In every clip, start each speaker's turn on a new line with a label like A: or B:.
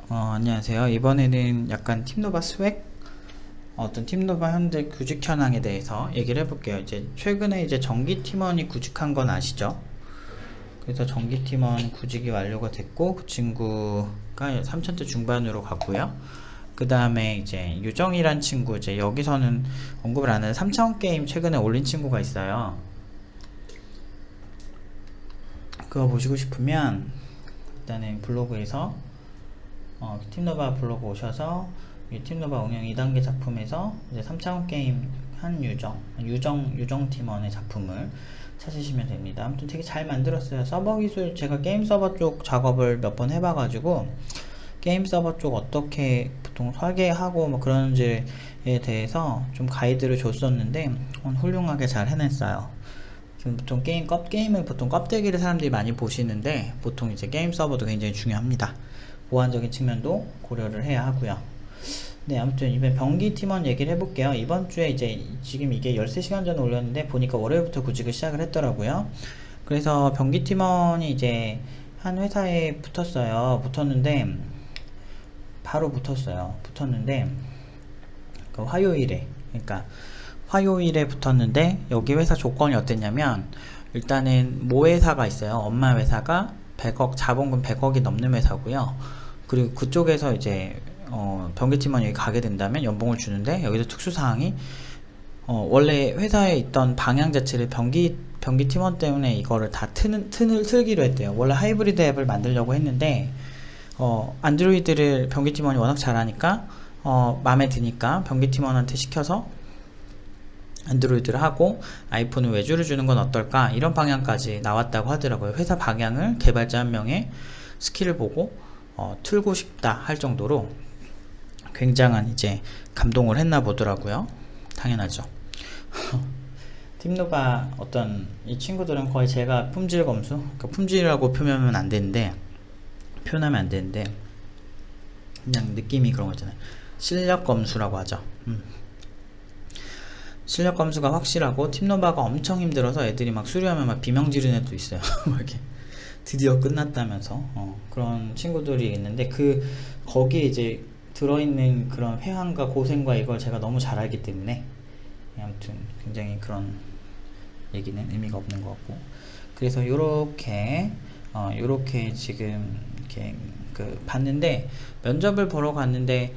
A: 안녕하세요. 이번에는 약간 팀노바 스웩 어떤 팀노바 현대 구직 현황에 대해서 얘기를 해볼게요. 이제 최근에 이제 정기 팀원이 구직한 건 아시죠? 그래서 정기 팀원 구직이 완료가 됐고 그 친구가 3천대 중반으로 갔고요. 그 다음에 이제 유정이란 친구, 이제 여기서는 언급을 안 하는 3차원 게임 최근에 올린 친구가 있어요. 그거 보시고 싶으면 일단은 블로그에서 팀노바 블로그 오셔서 이 팀노바 운영 2단계 작품에서 이제 3차원 게임 한 유정 팀원의 작품을 찾으시면 됩니다. 아무튼 되게 잘 만들었어요. 서버 기술, 제가 게임 서버 쪽 작업을 몇 번 해봐가지고 게임 서버 쪽 어떻게 보통 설계하고 뭐 그런지에 대해서 좀 가이드를 줬었는데 훌륭하게 잘 해냈어요. 지금 보통 게임을 보통 껍데기를 사람들이 많이 보시는데 보통 이제 게임 서버도 굉장히 중요합니다. 보안적인 측면도 고려를 해야 하고요. 네, 아무튼 이번 병기 팀원 얘기를 해볼게요. 이번 주에 이제 지금 이게 13시간 전에 올렸는데 보니까 월요일부터 구직을 시작을 했더라고요. 그래서 병기 팀원이 이제 한 회사에 붙었는데 바로 붙었는데 그 화요일에, 그러니까 화요일에 붙었는데 여기 회사 조건이 어땠냐면 일단은 모 회사가 있어요. 엄마 회사가 100억, 자본금 100억이 넘는 회사고요. 그리고 그쪽에서 이제 병기팀원 여기 가게 된다면 연봉을 주는데 여기서 특수사항이 원래 회사에 있던 방향 자체를 병기팀원 때문에 이거를 다 틀기로 했대요. 원래 하이브리드 앱을 만들려고 했는데 안드로이드를 병기팀원이 워낙 잘하니까 마음에 드니까 병기팀원한테 시켜서 안드로이드를 하고 아이폰은 외주를 주는 건 어떨까, 이런 방향까지 나왔다고 하더라고요. 회사 방향을 개발자 한 명의 스킬을 보고 틀고 싶다 할 정도로 굉장한 이제 감동을 했나 보더라고요. 당연하죠. 팀노바 어떤 이 친구들은 거의 제가 품질 검수, 그러니까 품질이라고 표현하면 안 되는데 그냥 느낌이 그런 거 있잖아요. 실력 검수라고 하죠. 실력 검수가 확실하고 팀노바가 엄청 힘들어서 애들이 막 수료하면 막 비명 지르는 애도 있어요. 이렇게 드디어 끝났다면서 그런 친구들이 있는데 거기에 이제 들어있는 그런 회한과 고생과 이걸 제가 너무 잘 알기 때문에 아무튼 굉장히 그런 얘기는 의미가 없는 것 같고, 그래서 요렇게 지금 이렇게 봤는데, 면접을 보러 갔는데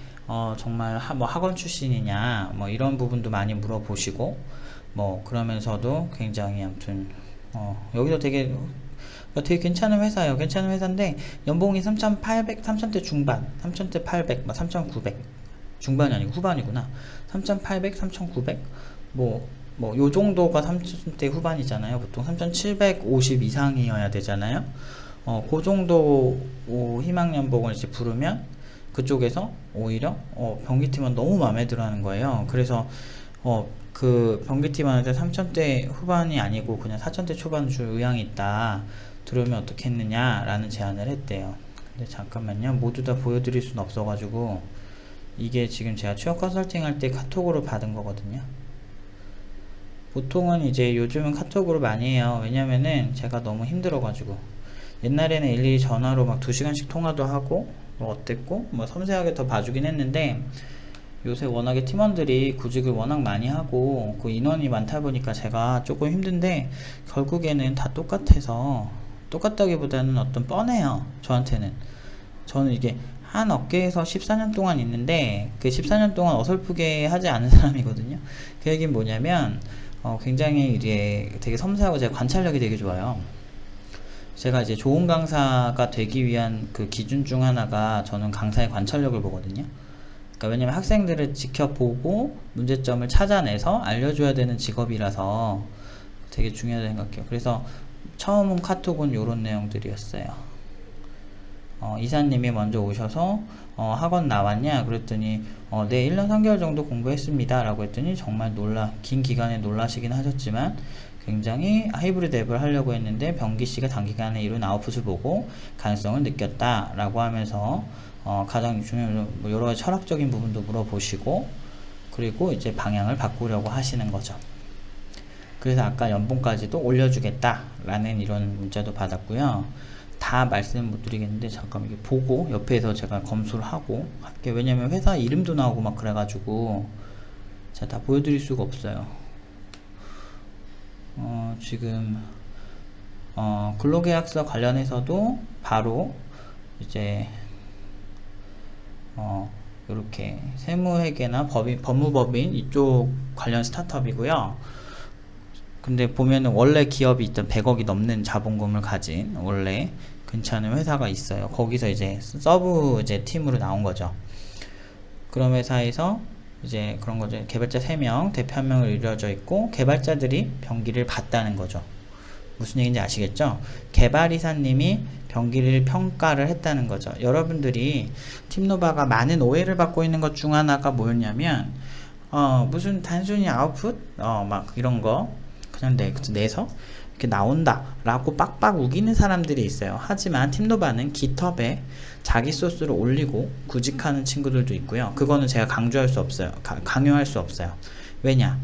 A: 정말 뭐 학원 출신이냐 뭐 이런 부분도 많이 물어보시고 뭐 그러면서도 굉장히 아무튼 여기도 되게 괜찮은 회사예요. 괜찮은 회사인데 연봉이 3,800, 3,000대 중반, 3,000대 800, 막 3,900 중반이 아니고 후반이구나. 3,800, 3,900 뭐 요 정도가 3,000대 후반이잖아요. 보통 3,750 이상이어야 되잖아요. 그 정도 희망 연봉을 이제 부르면 그쪽에서 오히려 병기팀은 너무 마음에 들어 하는 거예요. 그래서 그 병기팀한테 3,000대 후반이 아니고 그냥 4,000대 초반 줄 의향이 있다, 들어오면 어떻겠느냐 라는 제안을 했대요. 근데 잠깐만요, 모두 다 보여드릴 수는 없어가지고 이게 지금 제가 취업 컨설팅 할 때 카톡으로 받은 거거든요. 보통은 이제 요즘은 카톡으로 많이 해요. 왜냐면은 제가 너무 힘들어가지고, 옛날에는 일일이 전화로 막 2시간씩 통화도 하고 뭐 어땠고 뭐 섬세하게 더 봐주긴 했는데, 요새 워낙에 팀원들이 구직을 워낙 많이 하고 그 인원이 많다 보니까 제가 조금 힘든데, 결국에는 다 똑같다기보다는 어떤 뻔해요. 저는 이게 한 업계에서 14년 동안 있는데 그 14년 동안 어설프게 하지 않은 사람이거든요. 그 얘기는 뭐냐면 굉장히 이제 되게 섬세하고 제가 관찰력이 되게 좋아요. 제가 이제 좋은 강사가 되기 위한 그 기준 중 하나가 저는 강사의 관찰력을 보거든요. 그러니까 왜냐면 학생들을 지켜보고 문제점을 찾아내서 알려줘야 되는 직업이라서 되게 중요하다고 생각해요. 그래서 처음 온 카톡은 요런 내용들이었어요. 이사님이 먼저 오셔서 학원 나왔냐 그랬더니 네, 1년 3개월 정도 공부했습니다 라고 했더니 정말 긴 기간에 놀라시긴 하셨지만 굉장히 하이브리드 앱을 하려고 했는데 병기씨가 단기간에 이룬 아웃풋을 보고 가능성을 느꼈다 라고 하면서 가장 중요한 뭐 여러가지 철학적인 부분도 물어보시고, 그리고 이제 방향을 바꾸려고 하시는 거죠. 그래서 아까 연봉까지도 올려주겠다 라는 이런 문자도 받았고요. 다 말씀 못 드리겠는데 잠깐 이게 보고 옆에서 제가 검수를 하고 할게요. 왜냐면 회사 이름도 나오고 막 그래가지고 제가 다 보여드릴 수가 없어요. 지금 근로계약서 관련해서도 바로 이제 이렇게 세무회계나 법무법인 이쪽 관련 스타트업이고요. 근데 보면은 원래 기업이 있던 100억이 넘는 자본금을 가진 원래 괜찮은 회사가 있어요. 거기서 이제 서브 이제 팀으로 나온 거죠. 그런 회사에서 이제 그런 거죠. 개발자 3명, 대표 1명을 이루어져 있고 개발자들이 병기를 봤다는 거죠. 무슨 얘기인지 아시겠죠? 개발이사님이 병기를 평가를 했다는 거죠. 여러분들이 팀노바가 많은 오해를 받고 있는 것 중 하나가 뭐였냐면 무슨 단순히 아웃풋 막 이런 거 그냥 내서 이렇게 나온다 라고 빡빡 우기는 사람들이 있어요. 하지만 팀노바는 깃허브에 자기 소스를 올리고 구직하는 친구들도 있고요. 그거는 제가 강조할 수 없어요. 강요할 수 없어요. 왜냐?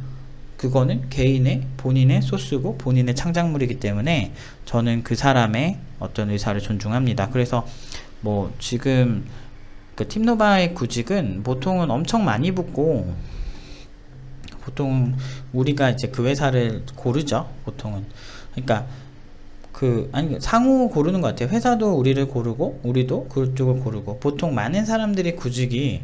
A: 그거는 개인의 본인의 소스고 본인의 창작물이기 때문에 저는 그 사람의 어떤 의사를 존중합니다. 그래서 뭐 지금 그 팀노바의 구직은 보통은 엄청 많이 붙고 보통 우리가 이제 그 회사를 고르죠. 보통은 그러니까 아니 상호 고르는 것 같아요. 회사도 우리를 고르고 우리도 그쪽을 고르고 보통 많은 사람들이 구직이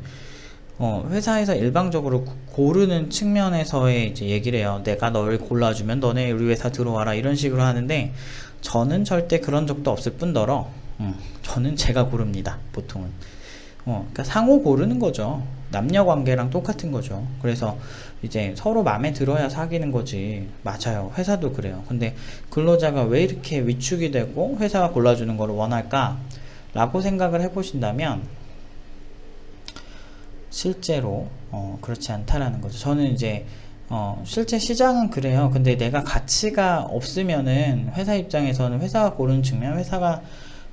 A: 회사에서 일방적으로 고르는 측면에서의 이제 얘기를 해요. 내가 널 골라주면 너네 우리 회사 들어와라 이런 식으로 하는데 저는 절대 그런 적도 없을 뿐더러 저는 제가 고릅니다. 보통은 그러니까 상호 고르는 거죠. 남녀 관계랑 똑같은 거죠. 그래서 이제 서로 마음에 들어야 사귀는 거지. 맞아요. 회사도 그래요. 근데 근로자가 왜 이렇게 위축이 되고 회사가 골라주는 걸 원할까? 라고 생각을 해보신다면 실제로 그렇지 않다라는 거죠. 저는 이제 실제 시장은 그래요. 근데 내가 가치가 없으면은 회사 입장에서는 회사가 고르는 측면, 회사가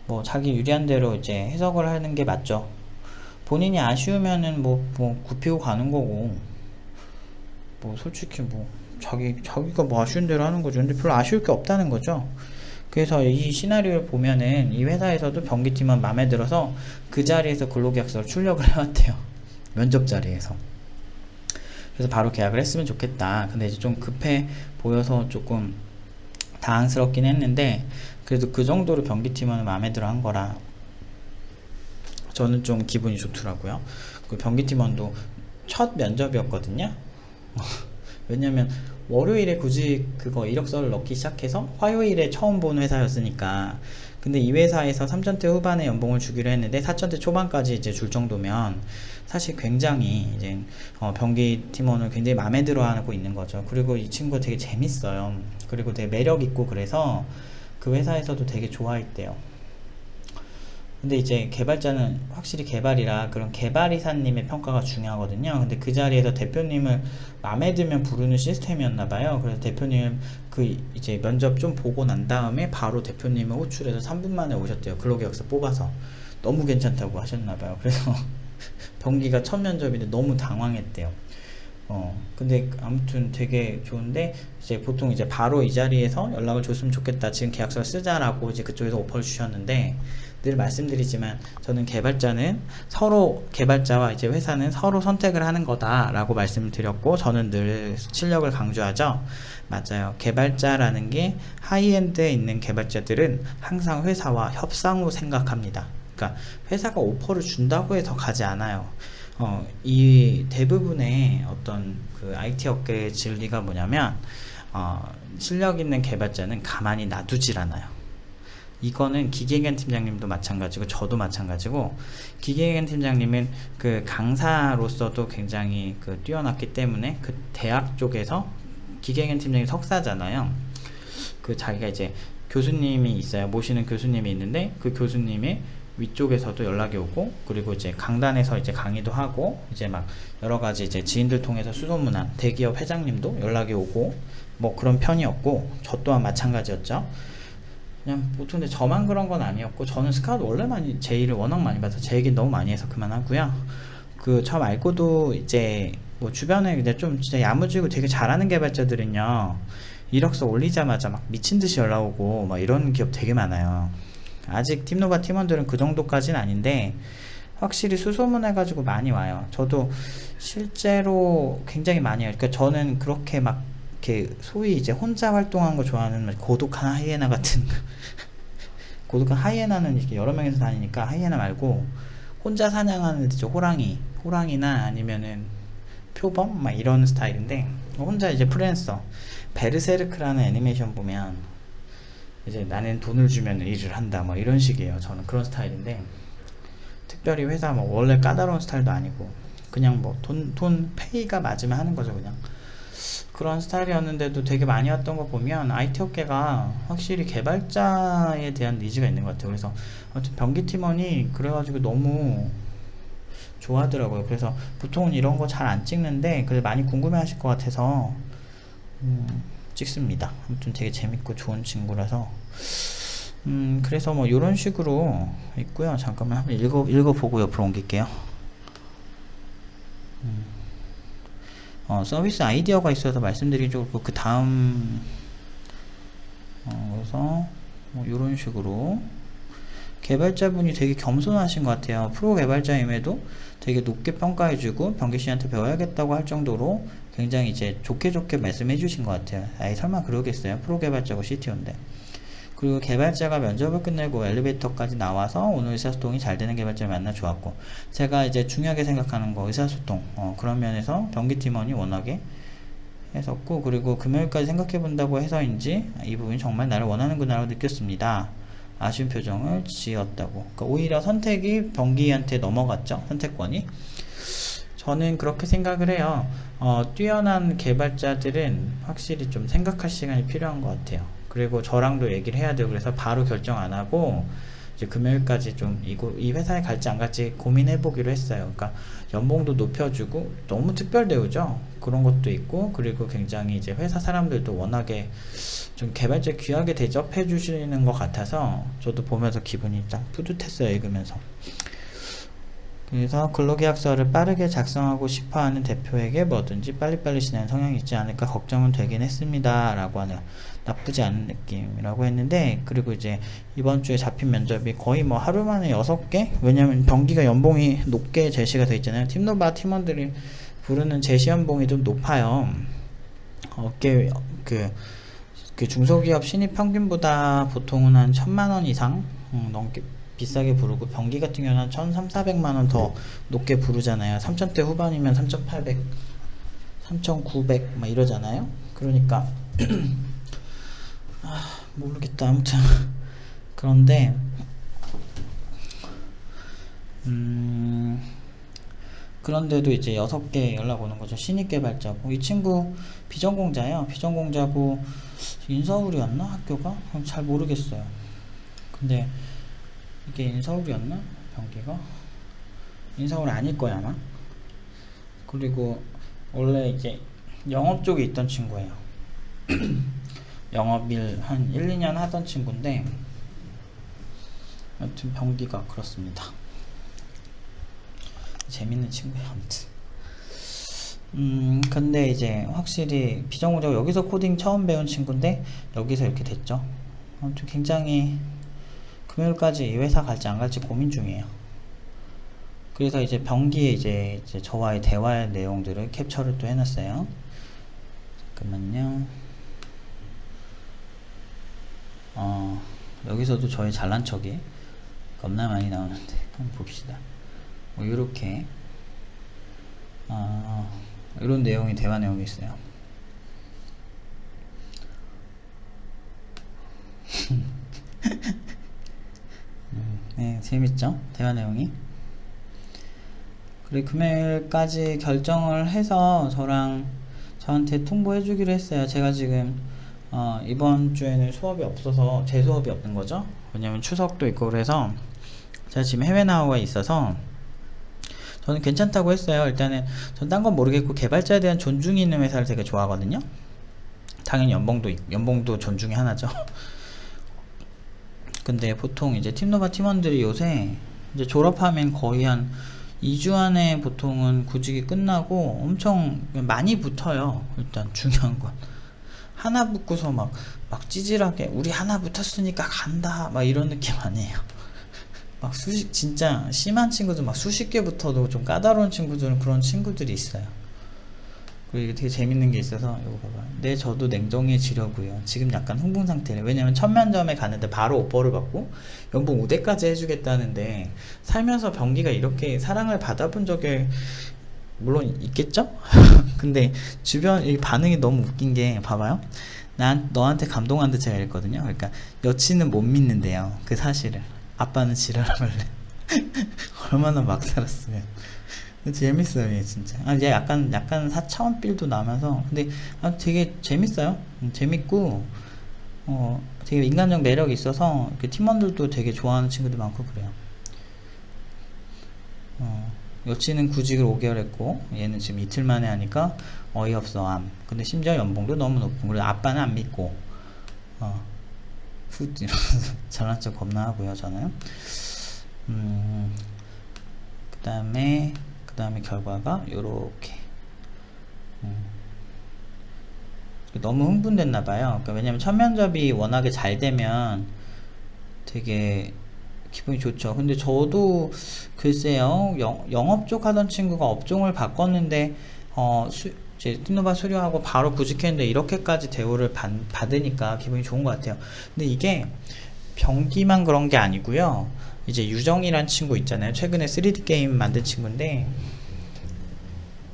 A: 뭐 자기 유리한 대로 이제 해석을 하는 게 맞죠. 본인이 아쉬우면은 뭐 굽히고 가는 거고, 뭐 솔직히 뭐 자기가 뭐 아쉬운 대로 하는 거죠. 근데 별로 아쉬울 게 없다는 거죠. 그래서 이 시나리오를 보면은 이 회사에서도 병기팀은 마음에 들어서 그 자리에서 근로계약서를 출력을 해왔대요. 면접 자리에서. 그래서 바로 계약을 했으면 좋겠다. 근데 이제 좀 급해 보여서 조금 당황스럽긴 했는데 그래도 그 정도로 병기팀원은 마음에 들어 한 거라 저는 좀 기분이 좋더라고요. 그 병기팀원도 첫 면접이었거든요. 왜냐면 월요일에 굳이 그거 이력서를 넣기 시작해서 화요일에 처음 본 회사였으니까. 근데 이 회사에서 3천대 후반의 연봉을 주기로 했는데 4천대 초반까지 이제 줄 정도면 사실 굉장히 이제 병기 팀원을 굉장히 마음에 들어 하고 있는 거죠. 그리고 이 친구가 되게 재밌어요. 그리고 되게 매력 있고 그래서 그 회사에서도 되게 좋아했대요. 근데 이제 개발자는 확실히 개발이라 그런 개발이사님의 평가가 중요하거든요. 근데 그 자리에서 대표님을 마음에 들면 부르는 시스템이었나봐요. 그래서 대표님 그 이제 면접 좀 보고 난 다음에 바로 대표님을 호출해서 3분 만에 오셨대요. 근로계약서 뽑아서. 너무 괜찮다고 하셨나봐요. 그래서 병기가 첫 면접인데 너무 당황했대요. 근데 아무튼 되게 좋은데 이제 보통 이제 바로 이 자리에서 연락을 줬으면 좋겠다. 지금 계약서를 쓰자라고 이제 그쪽에서 오퍼를 주셨는데 늘 말씀드리지만 저는 개발자와 이제 회사는 서로 선택을 하는 거다라고 말씀을 드렸고 저는 늘 실력을 강조하죠. 맞아요. 개발자라는 게 하이엔드에 있는 개발자들은 항상 회사와 협상 후 생각합니다. 그러니까 회사가 오퍼를 준다고 해서 가지 않아요. 이 대부분의 어떤 그 IT 업계의 진리가 뭐냐면 실력 있는 개발자는 가만히 놔두질 않아요. 이거는 기계개발 팀장님도 마찬가지고 저도 마찬가지고 기계개발 팀장님은 그 강사로서도 굉장히 그 뛰어났기 때문에 그 대학 쪽에서 기계개발 팀장이 석사잖아요. 그 자기가 이제 교수님이 있어요. 모시는 교수님이 있는데 그 교수님의 위쪽에서도 연락이 오고 그리고 이제 강단에서 이제 강의도 하고 이제 막 여러 가지 이제 지인들 통해서 수소문한 대기업 회장님도 연락이 오고 뭐 그런 편이었고 저 또한 마찬가지였죠. 그냥 보통 근데 저만 그런 건 아니었고 저는 스카우트 원래 제 일을 워낙 많이 봐서 제 얘기 너무 많이 해서 그만하고요. 그 저 말고도 이제 뭐 주변에 근데 좀 진짜 야무지고 되게 잘하는 개발자들은요 이력서 올리자마자 막 미친 듯이 연락 오고 막 이런 기업 되게 많아요. 아직 팀노바 팀원들은 그 정도까지는 아닌데 확실히 수소문해가지고 많이 와요. 저도 실제로 굉장히 많이 해요. 그러니까 저는 그렇게 막 이렇게 소위 이제 혼자 활동하는 거 좋아하는 고독한 하이에나 같은 고독한 하이에나는 이렇게 여러 명이서 다니니까 하이에나 말고 혼자 사냥하는 애들, 호랑이나 아니면은 표범 막 이런 스타일인데, 혼자 이제 프리랜서 베르세르크라는 애니메이션 보면 이제 나는 돈을 주면 일을 한다 뭐 이런 식이에요. 저는 그런 스타일인데, 특별히 회사 뭐 원래 까다로운 스타일도 아니고 그냥 뭐 돈 페이가 맞으면 하는 거죠. 그냥 그런 스타일이었는데도 되게 많이 왔던 거 보면 IT 업계가 확실히 개발자에 대한 니즈가 있는 것 같아요. 그래서 아무튼 변기 팀원이 그래가지고 너무 좋아하더라고요. 그래서 보통은 이런 거 잘 안 찍는데 그래도 많이 궁금해 하실 것 같아서 찍습니다. 아무튼 되게 재밌고 좋은 친구라서 그래서 뭐 이런 식으로 있고요. 잠깐만 한번 읽어보고 옆으로 옮길게요. 서비스 아이디어가 있어서 말씀드리기 좋고, 그 다음 그래서 뭐 이런 식으로 개발자분이 되게 겸손하신 것 같아요. 프로 개발자임에도 되게 높게 평가해주고 변기 씨한테 배워야겠다고 할 정도로 굉장히 이제 좋게 말씀해 주신 것 같아요. 아이 설마 그러겠어요? 프로 개발자고 CTO인데. 그리고 개발자가 면접을 끝내고 엘리베이터까지 나와서 오늘 의사소통이 잘 되는 개발자를 만나 좋았고, 제가 이제 중요하게 생각하는 거 의사소통, 그런 면에서 변기팀원이 워낙에 했었고, 그리고 금요일까지 생각해 본다고 해서인지 이 부분이 정말 나를 원하는구나라고 느꼈습니다. 아쉬운 표정을 지었다고. 그러니까 오히려 선택이 변기한테 넘어갔죠. 선택권이. 저는 그렇게 생각을 해요. 뛰어난 개발자들은 확실히 좀 생각할 시간이 필요한 것 같아요. 그리고 저랑도 얘기를 해야 돼요. 그래서 바로 결정 안 하고 이제 금요일까지 좀 이 회사에 갈지 안 갈지 고민해 보기로 했어요. 그러니까 연봉도 높여주고 너무 특별 대우죠. 그런 것도 있고, 그리고 굉장히 이제 회사 사람들도 워낙에 좀 개발자 귀하게 대접해 주시는 것 같아서 저도 보면서 기분이 딱 뿌듯했어요. 읽으면서. 그래서 근로계약서를 빠르게 작성하고 싶어하는 대표에게 뭐든지 빨리빨리 지내는 성향이 있지 않을까 걱정은 되긴 했습니다 라고 하네요. 나쁘지 않은 느낌이라고 했는데, 그리고 이제 이번 주에 잡힌 면접이 거의 뭐 하루 만에 6개? 왜냐면 변기가 연봉이 높게 제시가 돼 있잖아요. 팀노바 팀원들이 부르는 제시 연봉이 좀 높아요. 업계 그 중소기업 신입 평균보다 보통은 한 1000만원 이상 넘게 비싸게 부르고, 변기 같은 경우는 한 1300~400만원 더 높게 부르잖아요. 3000대 후반이면 3800, 3900 막 이러잖아요. 그러니까 모르겠다. 아무튼 그런데 그런데도 이제 6개 연락 오는 거죠. 신입 개발자고, 이 친구 비전공자예요. 비전공자고 인서울이었나 학교가? 잘 모르겠어요. 근데 이게 인서울이었나? 변기가? 인서울 아닐 거야 아마. 그리고 원래 이제 영업 쪽에 있던 친구예요. 영업일 한 1~2년 하던 친구인데, 아무튼 변기가 그렇습니다. 재밌는 친구예요. 아무튼 근데 이제 확실히 비전공자고 여기서 코딩 처음 배운 친구인데 여기서 이렇게 됐죠. 아무튼 굉장히 금요일까지 이 회사 갈지 안 갈지 고민 중이에요. 그래서 이제 변기에 이제 저와의 대화의 내용들을 캡처를 또 해놨어요. 잠깐만요. 여기서도 저의 잘난 척이 겁나 많이 나오는데 한번 봅시다. 뭐 요렇게 이런 내용이 대화 내용이 있어요. 네, 재밌죠? 대화 내용이. 그리고 금요일까지 결정을 해서 저한테 통보해 주기로 했어요. 제가 지금 이번 주에는 수업이 없어서, 제 수업이 없는 거죠. 왜냐면 추석도 있고 그래서 제가 지금 해외 나와 있어서 저는 괜찮다고 했어요. 일단은 전 딴 건 모르겠고 개발자에 대한 존중이 있는 회사를 되게 좋아하거든요. 당연히 연봉도 존중이 하나죠. 근데 보통 이제 팀노바 팀원들이 요새 이제 졸업하면 거의 한 2주 안에 보통은 구직이 끝나고 엄청 많이 붙어요. 일단 중요한 건 하나 붙고서 막 막 찌질하게 우리 하나 붙었으니까 간다 막 이런 느낌 아니에요. 막 진짜 심한 친구들 막 수십 개 붙어도 좀 까다로운 친구들은 그런 친구들이 있어요. 그리고 이게 되게 재밌는 게 있어서 이거 봐봐. 네, 저도 냉정해지려고요. 지금 약간 흥분 상태래. 왜냐면 첫 면접에 갔는데 바로 오퍼를 받고 연봉 5대까지 해주겠다는데 살면서 병기가 이렇게 사랑을 받아본 적이 물론 있겠죠? 근데 주변 이 반응이 너무 웃긴 게 봐봐요. 너한테 감동한데 제가 이랬거든요. 그러니까 여친은 못 믿는데요. 그 사실을. 아빠는 지랄하길래 얼마나 막 살았으면. 재밌어요, 얘 진짜. 얘 약간 4차원 빌도 나면서. 근데 되게 재밌어요. 재밌고 되게 인간적 매력이 있어서 그 팀원들도 되게 좋아하는 친구들 많고 그래요. 여친은 구직을 5개월 했고 얘는 지금 이틀 만에 하니까 어이없어 암. 근데 심지어 연봉도 너무 높고 그리고 아빠는 안 믿고 이러면서 잘난 척 겁나 하고요 저는. 그 다음에 결과가 요렇게 너무 흥분됐나봐요. 그러니까 왜냐면 첫 면접이 워낙에 잘 되면 되게 기분이 좋죠. 근데 저도 글쎄요 영업 쪽 하던 친구가 업종을 바꿨는데 이제 팀노바 수료하고 바로 구직했는데 이렇게까지 대우를 받으니까 기분이 좋은 것 같아요. 근데 이게 병기만 그런 게 아니고요. 이제 유정이란 친구 있잖아요. 최근에 3D 게임 만든 친구인데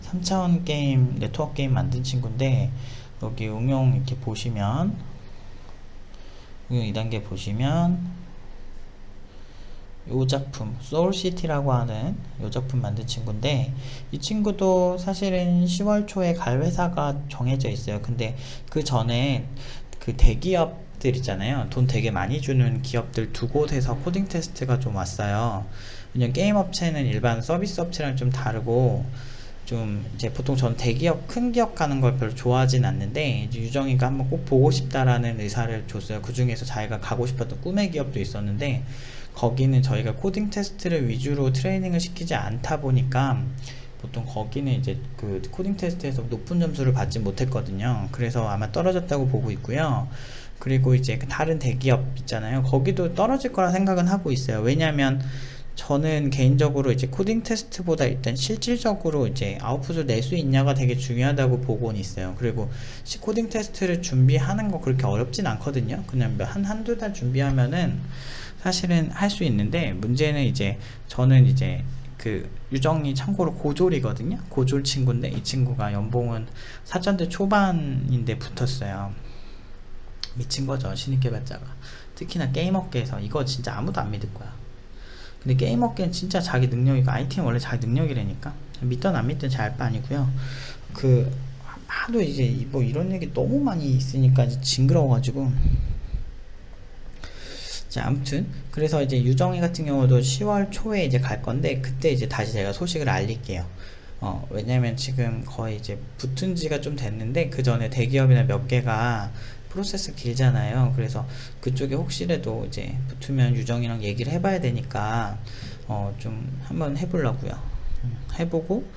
A: 3차원 게임 네트워크 게임 만든 친구인데 여기 응용 이렇게 보시면 응용 2단계 보시면 요 작품 소울시티라고 하는 요 작품 만든 친구인데 이 친구도 사실은 10월 초에 갈 회사가 정해져 있어요. 근데 그 전에 그 대기업들 있잖아요. 돈 되게 많이 주는 기업들 두 곳에서 코딩 테스트가 좀 왔어요. 왜냐면 게임 업체는 일반 서비스 업체랑 좀 다르고 좀 이제 보통 전 대기업 큰 기업 가는 걸 별로 좋아하진 않는데 이제 유정이가 한번 꼭 보고 싶다라는 의사를 줬어요. 그 중에서 자기가 가고 싶었던 꿈의 기업도 있었는데 거기는 저희가 코딩 테스트를 위주로 트레이닝을 시키지 않다 보니까 보통 거기는 이제 그 코딩 테스트에서 높은 점수를 받지 못했거든요. 그래서 아마 떨어졌다고 보고 있고요. 그리고 이제 다른 대기업 있잖아요. 거기도 떨어질 거라 생각은 하고 있어요. 왜냐면 저는 개인적으로 이제 코딩 테스트보다 일단 실질적으로 이제 아웃풋을 낼 수 있냐가 되게 중요하다고 보고는 있어요. 그리고 코딩 테스트를 준비하는 거 그렇게 어렵진 않거든요. 그냥 한두 달 준비하면은 사실은 할 수 있는데 문제는 이제 저는 이제 그 유정이 참고로 고졸이거든요. 고졸 친구인데 이 친구가 연봉은 사전대 초반인데 붙었어요. 미친 거죠, 신입 개발자가. 특히나 게임 업계에서 이거 진짜 아무도 안 믿을 거야. 근데 게임 업계는 진짜 자기 능력이고 IT는 원래 자기 능력이라니까. 믿든 안 믿든 잘 바 아니고요. 그 하도 이제 뭐 이런 얘기 너무 많이 있으니까 이제 징그러워가지고. 자, 아무튼 그래서 이제 유정이 같은 경우도 10월 초에 이제 갈 건데 그때 이제 다시 제가 소식을 알릴게요. 왜냐면 지금 거의 이제 붙은 지가 좀 됐는데 그 전에 대기업이나 몇 개가 프로세스 길잖아요. 그래서 그쪽에 혹시라도 이제 붙으면 유정이랑 얘기를 해봐야 되니까 좀 한번 해보려고요. 해보고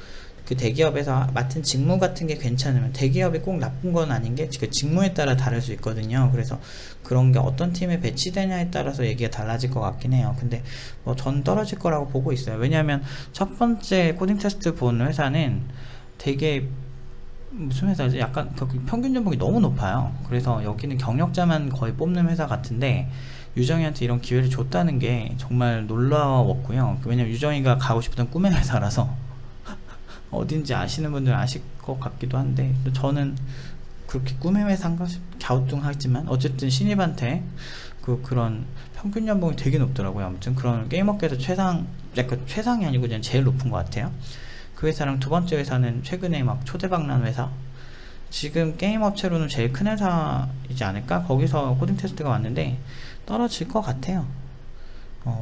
A: 그 대기업에서 맡은 직무 같은 게 괜찮으면, 대기업이 꼭 나쁜 건 아닌 게 그 직무에 따라 다를 수 있거든요. 그래서 그런 게 어떤 팀에 배치되냐에 따라서 얘기가 달라질 것 같긴 해요. 근데 전 떨어질 거라고 보고 있어요. 왜냐하면 첫 번째 코딩 테스트 본 회사는 되게 무슨 회사지? 약간 평균 연봉이 너무 높아요. 그래서 여기는 경력자만 거의 뽑는 회사 같은데 유정이한테 이런 기회를 줬다는 게 정말 놀라웠고요. 왜냐면 유정이가 가고 싶던 꿈의 회사라서 어딘지 아시는 분들은 아실 것 같기도 한데 저는 그렇게 꿈의 회사인가 갸우뚱하지만 어쨌든 신입한테 그런 평균 연봉이 되게 높더라고요. 아무튼 그런 게임 업계에서 약간 최상이 아니고 그냥 제일 높은 것 같아요. 그 회사랑 두 번째 회사는 최근에 막 초대박 난 회사, 지금 게임 업체로는 제일 큰 회사이지 않을까? 거기서 코딩 테스트가 왔는데 떨어질 것 같아요.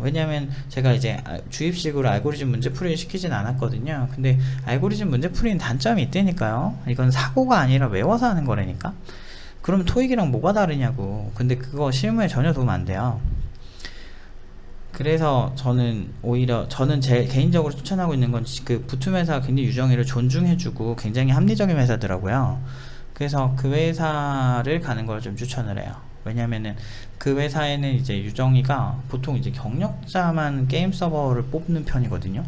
A: 왜냐면 제가 이제 주입식으로 알고리즘 문제풀이를 시키진 않았거든요. 근데 알고리즘 문제풀이는 단점이 있다니까요. 이건 사고가 아니라 외워서 하는 거라니까. 그럼 토익이랑 뭐가 다르냐고. 근데 그거 실무에 전혀 도움 안 돼요. 그래서 저는 제 개인적으로 추천하고 있는 건 그 붙은 회사가 굉장히 유정이를 존중해주고 굉장히 합리적인 회사더라고요. 그래서 그 회사를 가는 걸 좀 추천을 해요. 왜냐면은 그 회사에는 이제 유정이가 보통 이제 경력자만 게임 서버를 뽑는 편이거든요.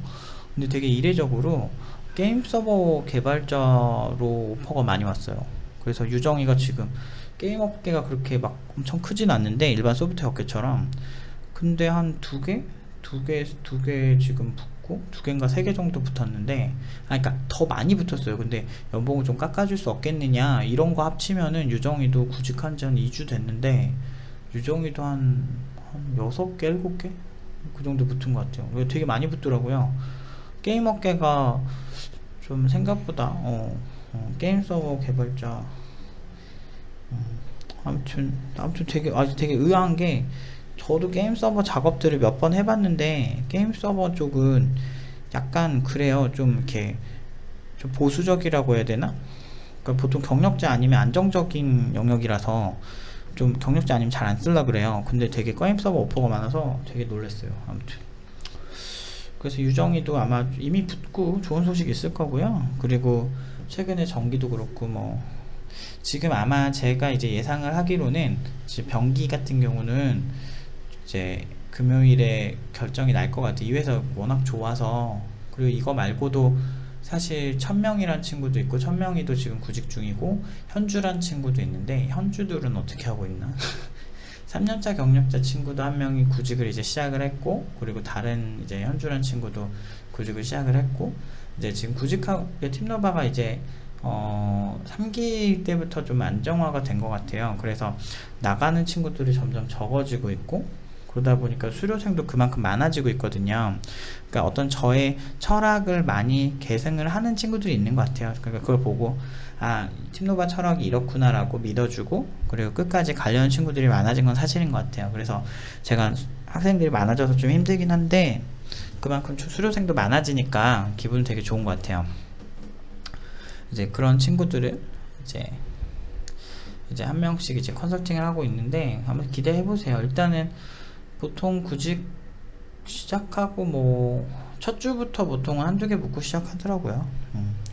A: 근데 되게 이례적으로 게임 서버 개발자로 오퍼가 많이 왔어요. 그래서 유정이가 지금 게임 업계가 그렇게 막 엄청 크진 않는데 일반 소프트웨어 업계처럼, 근데 한 두 개 지금 붙고, 두 개인가 세 개 정도 붙었는데, 그러니까 더 많이 붙었어요. 근데 연봉을 좀 깎아줄 수 없겠느냐 이런 거 합치면은 유정이도 구직한 지 한 2주 됐는데, 유정이도 한 6개 7개 그 정도 붙은 것 같아요. 되게 많이 붙더라고요. 게임 업계가 좀 생각보다 게임 서버 개발자, 아무튼 되게 아주 되게 의아한 게, 저도 게임 서버 작업들을 몇 번 해봤는데 게임 서버 쪽은 약간 그래요. 좀 이렇게 좀 보수적이라고 해야 되나? 그러니까 보통 경력자 아니면 안정적인 영역이라서 좀 경력자 아니면 잘 안 쓸라 그래요. 근데 되게 게임 서버 오퍼가 많아서 되게 놀랐어요. 아무튼 그래서 유정이도 아마 이미 붙고 좋은 소식 있을 거고요. 그리고 최근에 전기도 그렇고 뭐 지금 아마 제가 이제 예상을 하기로는 병기 같은 경우는 이제 금요일에 결정이 날 것 같아요. 이 회사 워낙 좋아서. 그리고 이거 말고도 사실 1000명이란 친구도 있고, 1000명이도 지금 구직 중이고, 현주란 친구도 있는데, 현주들은 어떻게 하고 있나? 3년차 경력자 친구도 한 명이 구직을 이제 시작을 했고, 그리고 다른 이제 현주란 친구도 구직을 시작을 했고, 이제 지금 구직하고 팀노바가 이제 3기 때부터 좀 안정화가 된 것 같아요. 그래서 나가는 친구들이 점점 적어지고 있고, 그러다 보니까 수료생도 그만큼 많아지고 있거든요. 그러니까 어떤 저의 철학을 많이 계승을 하는 친구들이 있는 것 같아요. 그러니까 그걸 보고 아, 팀노바 철학이 이렇구나 라고 믿어주고, 그리고 끝까지 가려는 친구들이 많아진 건 사실인 것 같아요. 그래서 제가 학생들이 많아져서 좀 힘들긴 한데, 그만큼 수료생도 많아지니까 기분이 되게 좋은 것 같아요. 이제 그런 친구들을 이제 한 명씩 이제 컨설팅을 하고 있는데, 한번 기대해 보세요. 일단은 보통 구직 시작하고 뭐 첫 주부터 보통 한두 개 붙고 시작하더라고요.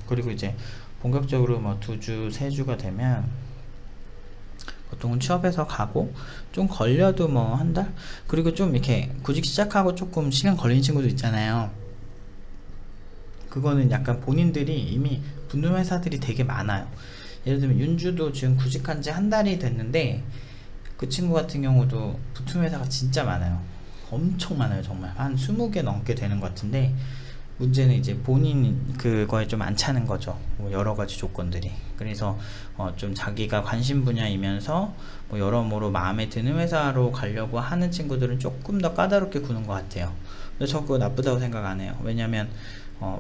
A: 그리고 이제 본격적으로 뭐 2주 3주가 되면 보통은 취업해서 가고, 좀 걸려도 뭐 한 달? 그리고 좀 이렇게 구직 시작하고 조금 시간 걸리는 친구도 있잖아요. 그거는 약간 본인들이 이미 붙는 회사들이 되게 많아요. 예를 들면 윤주도 지금 구직한 지 한 달이 됐는데, 그 친구 같은 경우도 붙은 회사가 진짜 많아요. 엄청 많아요. 정말 한 20개 넘게 되는 것 같은데, 문제는 이제 본인 그거에 좀 안 차는 거죠. 뭐 여러 가지 조건들이. 그래서 좀 자기가 관심 분야이면서 뭐 여러모로 마음에 드는 회사로 가려고 하는 친구들은 조금 더 까다롭게 구는 것 같아요. 근데 저 그거 나쁘다고 생각 안 해요. 왜냐면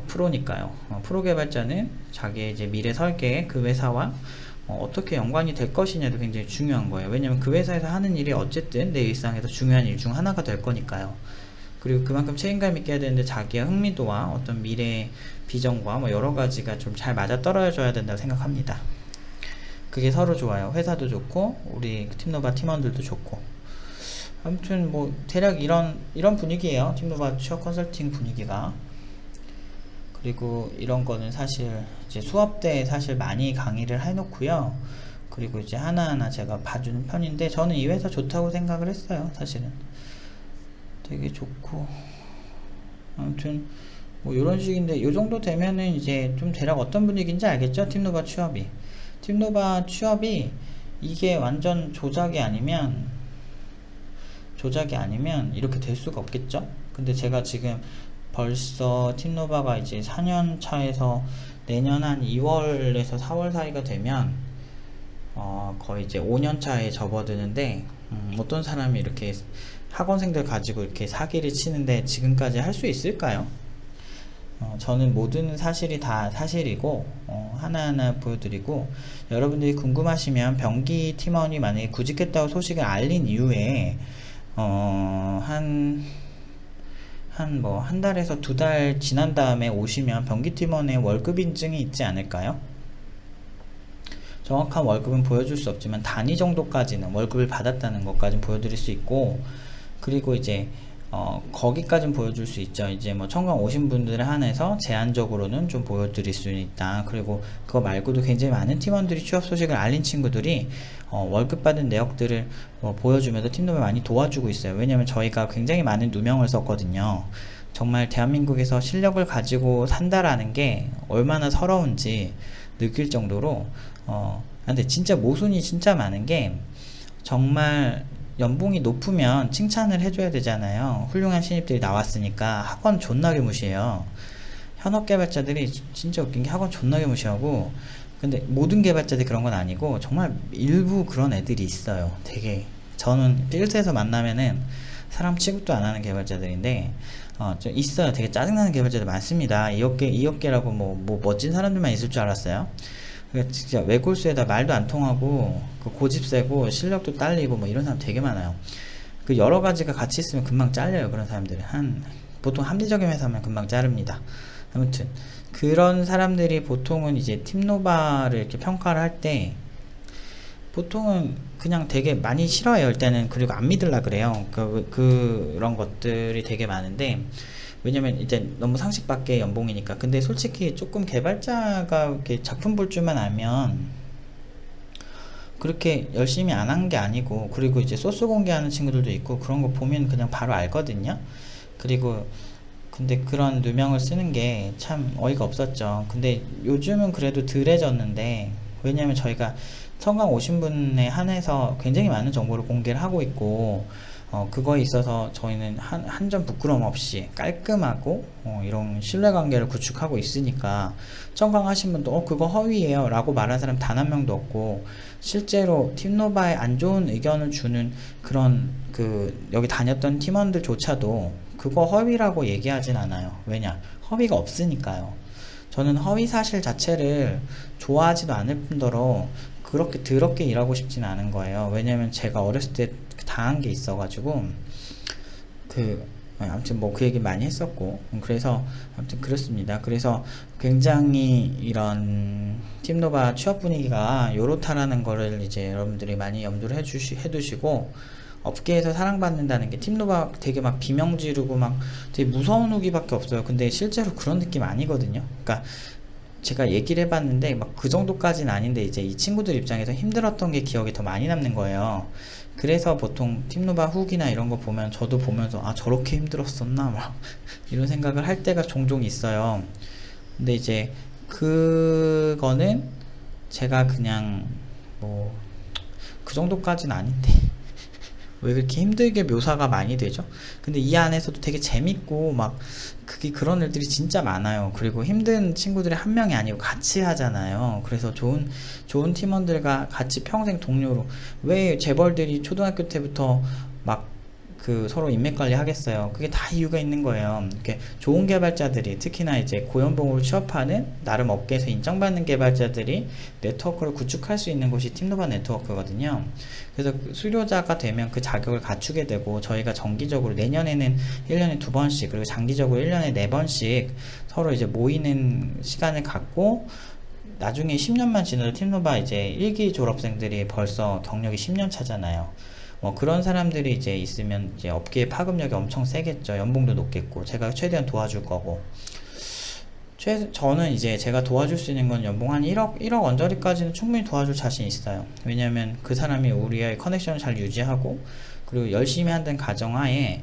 A: 프로니까요. 프로 개발자는 자기의 이제 미래 설계에 그 회사와 어떻게 연관이 될 것이냐도 굉장히 중요한 거예요. 왜냐면 그 회사에서 하는 일이 어쨌든 내 일상에서 중요한 일 중 하나가 될 거니까요. 그리고 그만큼 책임감 있게 해야 되는데, 자기의 흥미도와 어떤 미래 비전과 뭐 여러 가지가 좀 잘 맞아 떨어져야 된다고 생각합니다. 그게 서로 좋아요. 회사도 좋고 우리 팀노바 팀원들도 좋고. 아무튼 뭐 대략 이런 분위기예요. 팀노바 취업 컨설팅 분위기가. 그리고 이런 거는 사실 이제 수업 때 사실 많이 강의를 해놓고요. 그리고 이제 하나하나 제가 봐주는 편인데, 저는 이 회사 좋다고 생각을 했어요. 사실은 되게 좋고. 아무튼 뭐 이런 식인데, 요 정도 되면은 이제 좀 대략 어떤 분위기인지 알겠죠? 팀노바 취업이 이게 완전 조작이 아니면 이렇게 될 수가 없겠죠? 근데 제가 지금 벌써 팀노바가 이제 4년 차에서 내년 한 2월에서 4월 사이가 되면 거의 이제 5년 차에 접어드는데, 어떤 사람이 이렇게 학원생들 가지고 이렇게 사기를 치는데 지금까지 할 수 있을까요? 저는 모든 사실이 다 사실이고, 하나하나 보여드리고, 여러분들이 궁금하시면 병기 팀원이 만약에 구직했다고 소식을 알린 이후에 한 달에서 2달 지난 다음에 오시면 병기팀원의 월급 인증이 있지 않을까요? 정확한 월급은 보여줄 수 없지만 단위 정도까지는 월급을 받았다는 것까지는 보여드릴 수 있고, 그리고 이제 거기까진 보여줄 수 있죠. 이제 뭐 청강 오신 분들에 한해서 제한적으로는 좀 보여드릴 수는 있다. 그리고 그거 말고도 굉장히 많은 팀원들이 취업 소식을 알린 친구들이 월급 받은 내역들을 보여주면서 팀노바 많이 도와주고 있어요. 왜냐면 저희가 굉장히 많은 누명을 썼거든요. 정말 대한민국에서 실력을 가지고 산다라는 게 얼마나 서러운지 느낄 정도로 근데 진짜 모순이 진짜 많은 게, 정말 연봉이 높으면 칭찬을 해줘야 되잖아요. 훌륭한 신입들이 나왔으니까 학원 존나게 무시해요. 현업 개발자들이 진짜 웃긴 게 학원 존나게 무시하고, 근데 모든 개발자들이 그런 건 아니고 정말 일부 그런 애들이 있어요. 되게 저는 필드에서 만나면은 사람 취급도 안 하는 개발자들인데 좀 있어요. 되게 짜증나는 개발자들 많습니다. 이업계라고 뭐 멋진 사람들만 있을 줄 알았어요. 그러니까 진짜 외골수에다 말도 안 통하고 그 고집 세고 실력도 딸리고 뭐 이런 사람 되게 많아요. 그 여러 가지가 같이 있으면 금방 잘려요. 그런 사람들은 보통 합리적인 회사면 금방 자릅니다. 아무튼 그런 사람들이 보통은 이제 팀노바를 이렇게 평가를 할 때 보통은 그냥 되게 많이 싫어해요. 일단은. 그리고 안 믿으려 그래요. 그런 것들이 되게 많은데, 왜냐면 이제 너무 상식 밖의 연봉이니까. 근데 솔직히 조금 개발자가 이렇게 작품 볼 줄만 알면 그렇게 열심히 안 한 게 아니고, 그리고 이제 소스 공개하는 친구들도 있고 그런 거 보면 그냥 바로 알거든요. 그리고 근데 그런 누명을 쓰는 게 참 어이가 없었죠. 근데 요즘은 그래도 덜해졌는데, 왜냐면 저희가 청강 오신 분에 한해서 굉장히 많은 정보를 공개를 하고 있고, 그거에 있어서 저희는 한 점 부끄럼 없이 깔끔하고 이런 신뢰관계를 구축하고 있으니까, 청강하신 분도 그거 허위예요 라고 말한 사람 단 한 명도 없고, 실제로 팀노바에 안 좋은 의견을 주는 그런 여기 다녔던 팀원들조차도 그거 허위라고 얘기하진 않아요. 왜냐? 허위가 없으니까요. 저는 허위 사실 자체를 좋아하지도 않을 뿐더러 그렇게 더럽게 일하고 싶진 않은 거예요. 왜냐면 제가 어렸을 때 당한 게 있어가지고 아무튼 뭐 그 얘기 많이 했었고, 그래서 아무튼 그렇습니다. 그래서 굉장히 이런 팀노바 취업 분위기가 요렇다라는 거를 이제 여러분들이 많이 염두를 해두시고, 업계에서 사랑받는다는 게 팀노바 되게 막 비명 지르고 막 되게 무서운 후기밖에 없어요. 근데 실제로 그런 느낌 아니거든요. 그러니까 제가 얘기를 해봤는데 막 그 정도까지는 아닌데, 이제 이 친구들 입장에서 힘들었던 게 기억이 더 많이 남는 거예요. 그래서 보통 팀노바 후기나 이런 거 보면 저도 보면서 저렇게 힘들었었나 막 이런 생각을 할 때가 종종 있어요. 근데 이제 그거는 제가 그냥 뭐 그 정도까지는 아닌데 왜 그렇게 힘들게 묘사가 많이 되죠? 근데 이 안에서도 되게 재밌고 막 그런 일들이 진짜 많아요. 그리고 힘든 친구들이 한 명이 아니고 같이 하잖아요. 그래서 좋은 팀원들과 같이 평생 동료로, 왜 재벌들이 초등학교 때부터 막 서로 인맥 관리 하겠어요. 그게 다 이유가 있는 거예요. 이렇게 좋은 개발자들이, 특히나 이제 고연봉으로 취업하는 나름 업계에서 인정받는 개발자들이 네트워크를 구축할 수 있는 곳이 팀노바 네트워크거든요. 그래서 수료자가 되면 그 자격을 갖추게 되고, 저희가 정기적으로 내년에는 1년에 2번씩, 그리고 장기적으로 1년에 4번씩 서로 이제 모이는 시간을 갖고, 나중에 10년만 지나도 팀노바 이제 1기 졸업생들이 벌써 경력이 10년 차잖아요. 그런 사람들이 이제 있으면 이제 업계의 파급력이 엄청 세겠죠. 연봉도 높겠고, 제가 최대한 도와줄 거고. 저는 이제 제가 도와줄 수 있는 건 연봉 한 1억 언저리까지는 충분히 도와줄 자신 있어요. 왜냐면 그 사람이 우리의 커넥션을 잘 유지하고, 그리고 열심히 한다는 가정하에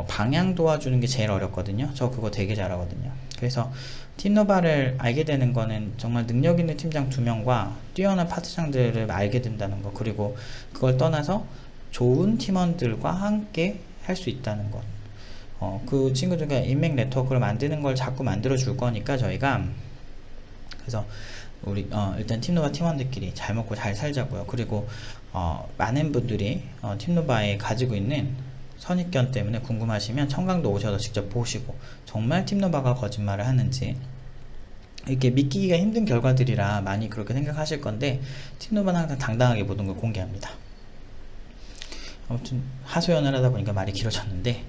A: 방향 도와주는 게 제일 어렵거든요. 저 그거 되게 잘하거든요. 그래서 팀노바를 알게 되는 거는 정말 능력 있는 팀장 2명과 뛰어난 파트장들을 알게 된다는 거, 그리고 그걸 떠나서 좋은 팀원들과 함께 할 수 있다는 것. 그 친구들과 인맥 네트워크를 만드는 걸 자꾸 만들어 줄 거니까 저희가. 그래서 우리 일단 팀노바 팀원들끼리 잘 먹고 잘 살자고요. 그리고 많은 분들이 팀노바에 가지고 있는 선입견 때문에 궁금하시면 청강도 오셔서 직접 보시고, 정말 팀노바가 거짓말을 하는지, 이렇게 믿기기가 힘든 결과들이라 많이 그렇게 생각하실 건데, 팀노바는 항상 당당하게 모든 걸 공개합니다. 아무튼 하소연을 하다 보니까 말이 길어졌는데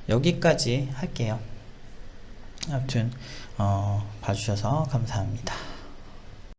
A: 여기까지 할게요. 아무튼 봐주셔서 감사합니다.